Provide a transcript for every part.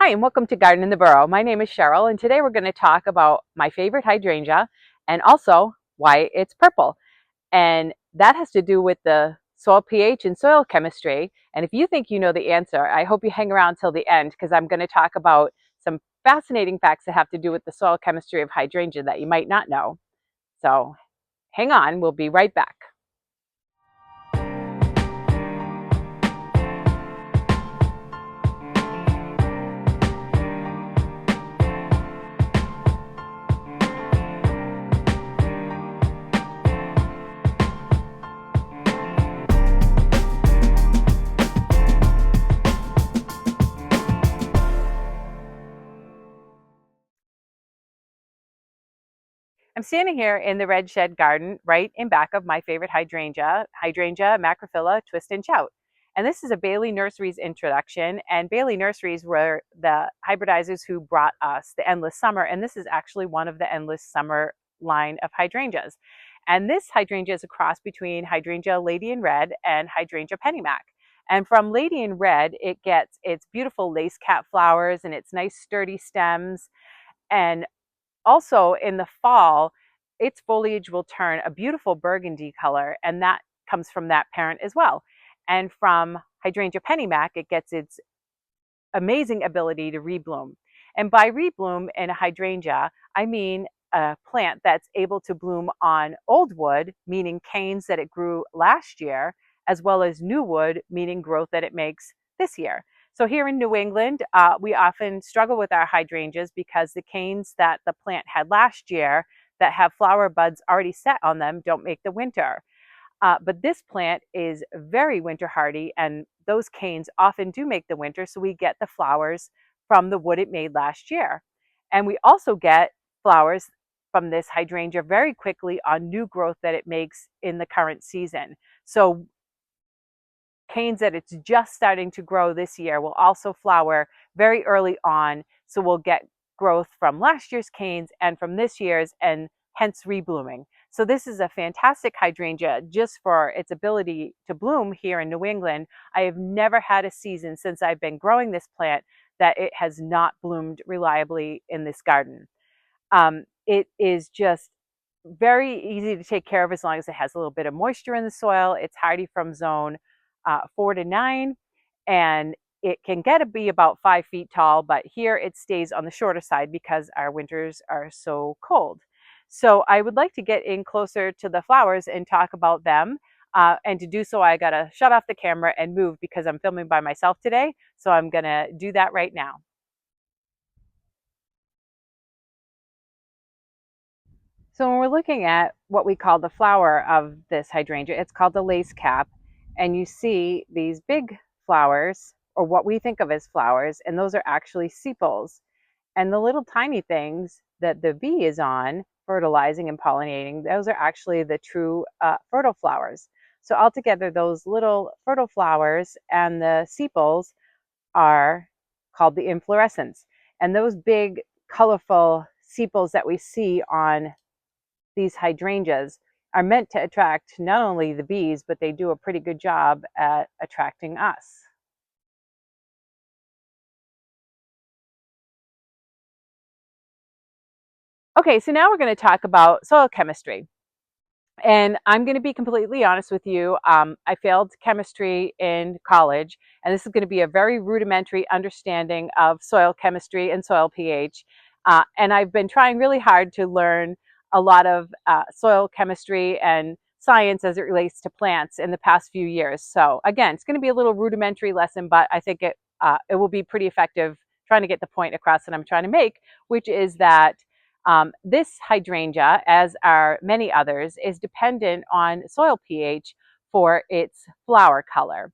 Hi, and welcome to Garden in the Burrow. My name is Cheryl, and today we're going to talk about my favorite hydrangea and also why it's purple. And that has to do with the soil pH and soil chemistry. And if you think you know the answer, I hope you hang around till the end because I'm going to talk about some fascinating facts that have to do with the soil chemistry of hydrangea that you might not know. So hang on, we'll be right back. I'm standing here in the red shed garden right in back of my favorite hydrangea, Hydrangea macrophylla twist and shout. And this is a Bailey Nurseries introduction, and Bailey Nurseries were the hybridizers who brought us the Endless Summer, and this is actually one of the Endless Summer line of hydrangeas. And this hydrangea is a cross between Hydrangea Lady in Red and Hydrangea Pennymac. And from Lady in Red, it gets its beautiful lace cap flowers and its nice sturdy stems. And also in the fall, its foliage will turn a beautiful burgundy color, and that comes from that parent as well. And from Hydrangea Pennymac, it gets its amazing ability to rebloom. And by rebloom in a hydrangea, I mean a plant that's able to bloom on old wood, meaning canes that it grew last year, as well as new wood, meaning growth that it makes this year. So here in New England, we often struggle with our hydrangeas because the canes that the plant had last year that have flower buds already set on them don't make the winter. But this plant is very winter hardy, and those canes often do make the winter, so we get the flowers from the wood it made last year. And we also get flowers from this hydrangea very quickly on new growth that it makes in the current season. So canes that it's just starting to grow this year will also flower very early on, so we'll get growth from last year's canes and from this year's, and hence reblooming. So this is a fantastic hydrangea just for its ability to bloom here in New England. I have never had a season since I've been growing this plant that it has not bloomed reliably in this garden. It is just very easy to take care of as long as it has a little bit of moisture in the soil. It's hardy from zone 4 to 9, and it can get to be about 5 feet tall, but here it stays on the shorter side because our winters are so cold. So I would like to get in closer to the flowers and talk about them. And to do so, I gotta shut off the camera and move because I'm filming by myself today. So I'm gonna do that right now. So when we're looking at what we call the flower of this hydrangea, it's called the lace cap. And you see these big flowers, or what we think of as flowers, and those are actually sepals. And the little tiny things that the bee is on, fertilizing and pollinating, those are actually the true fertile flowers. So altogether, those little fertile flowers and the sepals are called the inflorescence. And those big, colorful sepals that we see on these hydrangeas are meant to attract not only the bees, but they do a pretty good job at attracting us. Okay, so now we're going to talk about soil chemistry. And I'm going to be completely honest with you. I failed chemistry in college, and this is going to be a very rudimentary understanding of soil chemistry and soil pH. And I've been trying really hard to learn a lot of soil chemistry and science as it relates to plants in the past few years. So again, it's going to be a little rudimentary lesson, but I think it will be pretty effective trying to get the point across that I'm trying to make, which is that this hydrangea, as are many others, is dependent on soil pH for its flower color.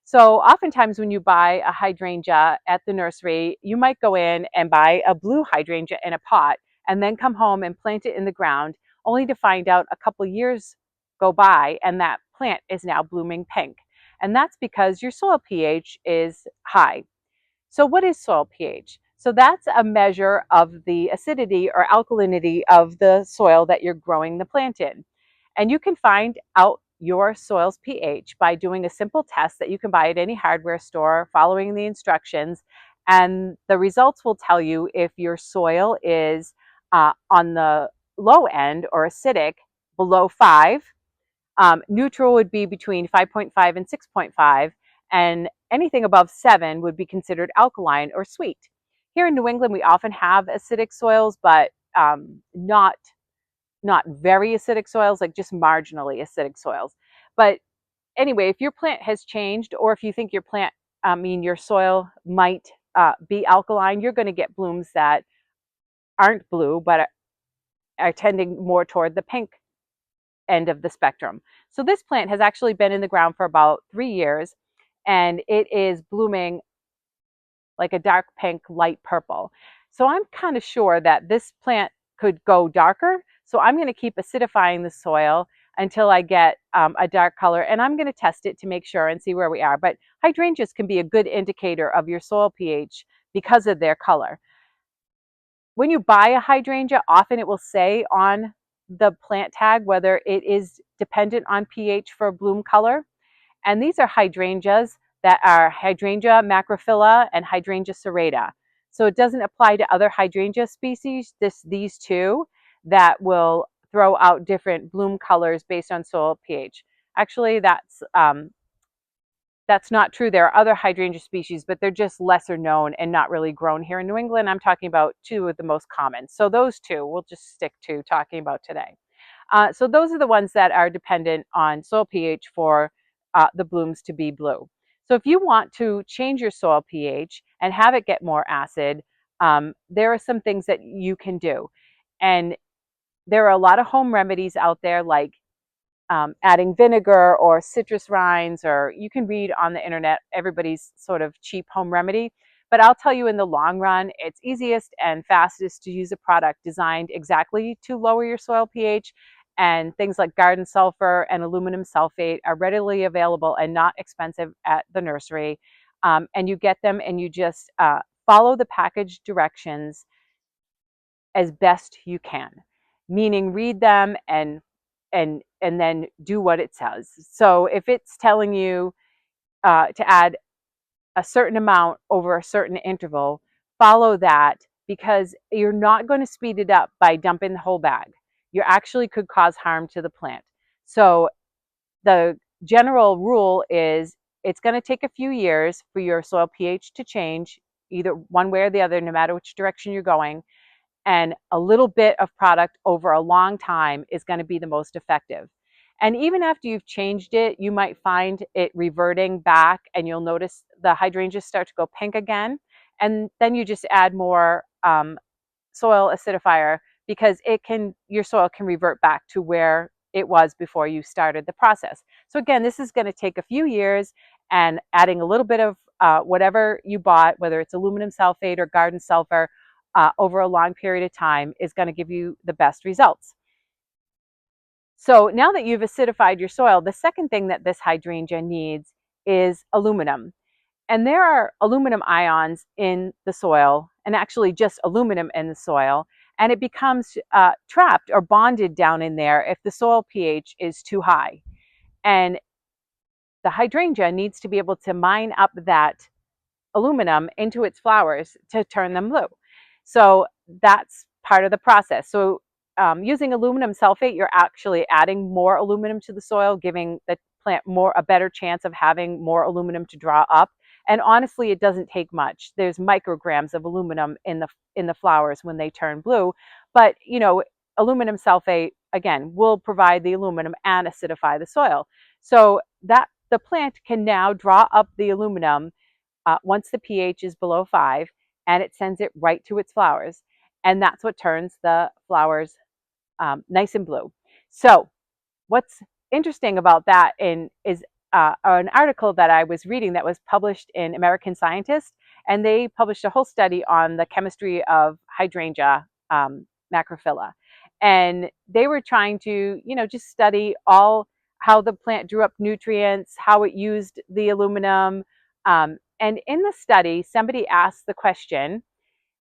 So oftentimes when you buy a hydrangea at the nursery, you might go in and buy a blue hydrangea in a pot and then come home and plant it in the ground, only to find out a couple years go by and that plant is now blooming pink. And that's because your soil pH is high. So what is soil pH? So that's a measure of the acidity or alkalinity of the soil that you're growing the plant in. And you can find out your soil's pH by doing a simple test that you can buy at any hardware store, following the instructions. And the results will tell you if your soil is on the low end or acidic, below 5. Neutral would be between 5.5 and 6.5, and anything above 7 would be considered alkaline or sweet. Here in New England, we often have acidic soils, but not very acidic soils, like just marginally acidic soils. But anyway, if your plant has changed, or if you think your plant, your soil might be alkaline, you're going to get blooms that aren't blue, but are tending more toward the pink end of the spectrum. So this plant has actually been in the ground for about 3 years, and it is blooming like a dark pink, light purple. So I'm kind of sure that this plant could go darker. So I'm going to keep acidifying the soil until I get a dark color, and I'm going to test it to make sure and see where we are. But hydrangeas can be a good indicator of your soil pH because of their color. When you buy a hydrangea, often it will say on the plant tag whether it is dependent on pH for bloom color. And these are hydrangeas that are Hydrangea macrophylla and Hydrangea serrata. So it doesn't apply to other hydrangea species, these two that will throw out different bloom colors based on soil pH. Actually, that's not true. There are other hydrangea species, but they're just lesser known and not really grown here in New England. I'm talking about two of the most common. So those two we'll just stick to talking about today. So those are the ones that are dependent on soil pH for the blooms to be blue. So if you want to change your soil pH and have it get more acid, there are some things that you can do. And there are a lot of home remedies out there, like adding vinegar or citrus rinds, or you can read on the internet everybody's sort of cheap home remedy. But I'll tell you, in the long run, it's easiest and fastest to use a product designed exactly to lower your soil pH. And things like garden sulfur and aluminum sulfate are readily available and not expensive at the nursery. And you get them and you just follow the package directions as best you can, meaning read them and then do what it says. So if it's telling you to add a certain amount over a certain interval, follow that, because you're not going to speed it up by dumping the whole bag. You actually could cause harm to the plant. So the general rule is it's going to take a few years for your soil pH to change, either one way or the other, no matter which direction you're going. And a little bit of product over a long time is going to be the most effective. And even after you've changed it, you might find it reverting back, and you'll notice the hydrangeas start to go pink again. And then you just add more soil acidifier, because your soil can revert back to where it was before you started the process. So again, this is going to take a few years, and adding a little bit of whatever you bought, whether it's aluminum sulfate or garden sulfur, over a long period of time is going to give you the best results. So now that you've acidified your soil, the second thing that this hydrangea needs is aluminum. And there are aluminum ions in the soil, and actually just aluminum in the soil, and it becomes trapped or bonded down in there if the soil pH is too high. And the hydrangea needs to be able to mine up that aluminum into its flowers to turn them blue. So that's part of the process. So using aluminum sulfate, you're actually adding more aluminum to the soil, giving the plant a better chance of having more aluminum to draw up. And honestly, it doesn't take much. There's micrograms of aluminum in the flowers when they turn blue. But aluminum sulfate, again, will provide the aluminum and acidify the soil. So that the plant can now draw up the aluminum once the pH is below 5, and it sends it right to its flowers. And that's what turns the flowers nice and blue. So what's interesting about that is an article that I was reading that was published in American Scientist, and they published a whole study on the chemistry of Hydrangea macrophylla. And they were trying to, just study how the plant drew up nutrients, how it used the aluminum. And in the study, somebody asked the question,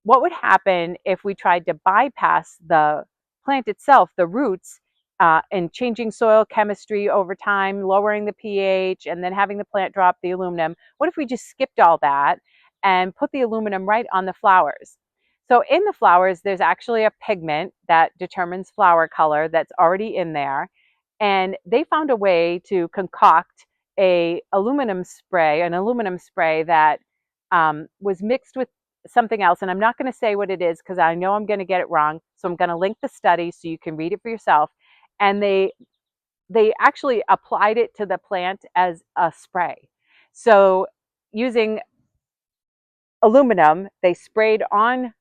what would happen if we tried to bypass the plant itself, the roots, and changing soil chemistry over time, lowering the pH, and then having the plant drop the aluminum? What if we just skipped all that and put the aluminum right on the flowers. So in the flowers, there's actually a pigment that determines flower color that's already in there. And they found a way to concoct an aluminum spray that was mixed with something else. And I'm not going to say what it is because I know I'm going to get it wrong. So I'm going to link the study so you can read it for yourself. And they actually applied it to the plant as a spray. So using aluminum, they sprayed on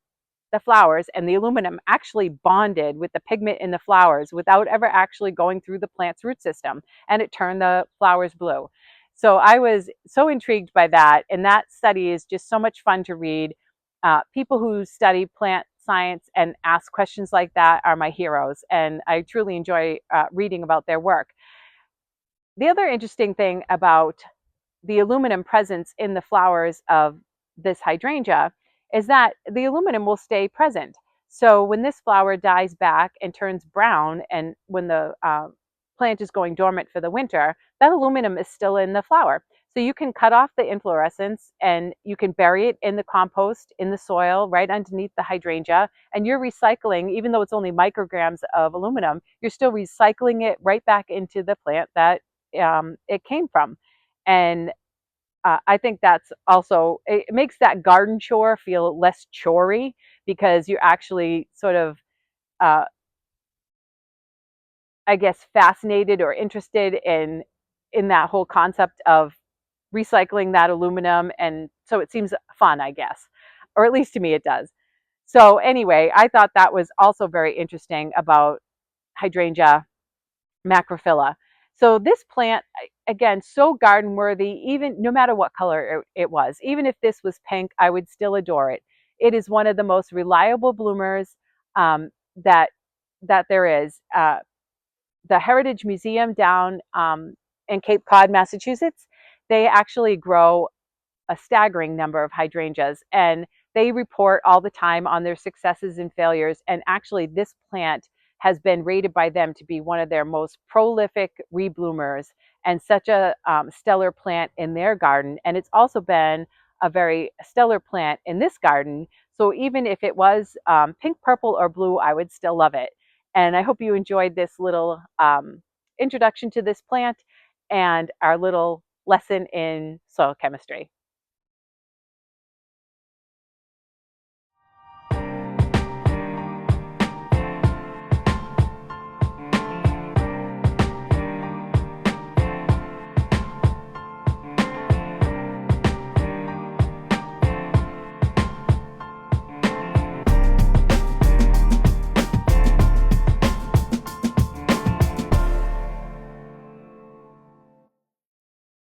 the flowers, and the aluminum actually bonded with the pigment in the flowers without ever actually going through the plant's root system, and it turned the flowers blue. So I was so intrigued by that, and that study is just so much fun to read. People who study plant science and ask questions like that are my heroes, and I truly enjoy reading about their work. The other interesting thing about the aluminum presence in the flowers of this hydrangea is that the aluminum will stay present. So when this flower dies back and turns brown, and when the plant is going dormant for the winter, that aluminum is still in the flower. So you can cut off the inflorescence and you can bury it in the compost, in the soil, right underneath the hydrangea. And you're recycling, even though it's only micrograms of aluminum, you're still recycling it right back into the plant that it came from. And I think that's also, it makes that garden chore feel less chory because you're actually sort of, uh, I guess, fascinated or interested in that whole concept of recycling that aluminum. And so it seems fun, I guess, or at least to me it does. So anyway, I thought that was also very interesting about hydrangea macrophylla. So this plant, again, so garden worthy, even no matter what color it was. Even if this was pink, I would still adore it. It is one of the most reliable bloomers um, that there is. The Heritage Museum down in Cape Cod, Massachusetts, they actually grow a staggering number of hydrangeas, and they report all the time on their successes and failures. And actually, this plant has been rated by them to be one of their most prolific rebloomers and such a stellar plant in their garden. And it's also been a very stellar plant in this garden. So even if it was pink, purple, or blue, I would still love it. And I hope you enjoyed this little introduction to this plant and our little lesson in soil chemistry.